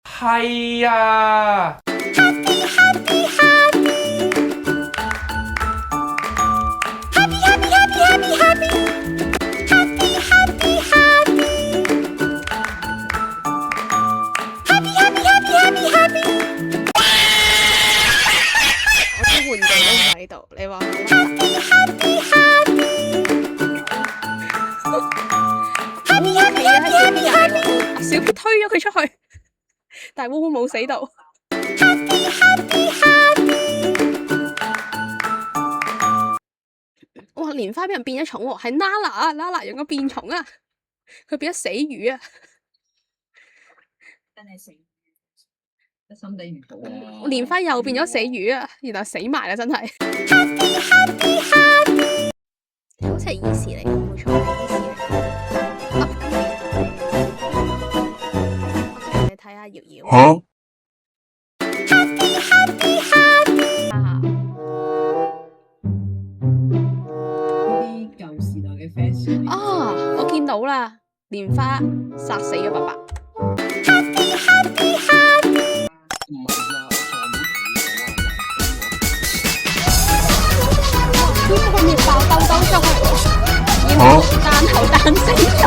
係啊！我啲玩具都唔喺度，你話小 B 推咗佢出去，但係烏烏冇死到。哇！蓮花俾人變咗蟲喎，係 Nala 啊，Nala 用個變蟲啊，佢變咗死魚啊！真係死魚，得心地唔好啊！蓮花又變咗死魚啊，原來死埋啦，真係。好似係耳屎嚟，冇錯係耳屎嚟。我哋睇下瑤瑤。啲舊時代嘅 fashion。啊！我見到啦，蓮花殺死咗爸爸。邊個滅爆兜兜中嚟？然後彈頭彈死咗。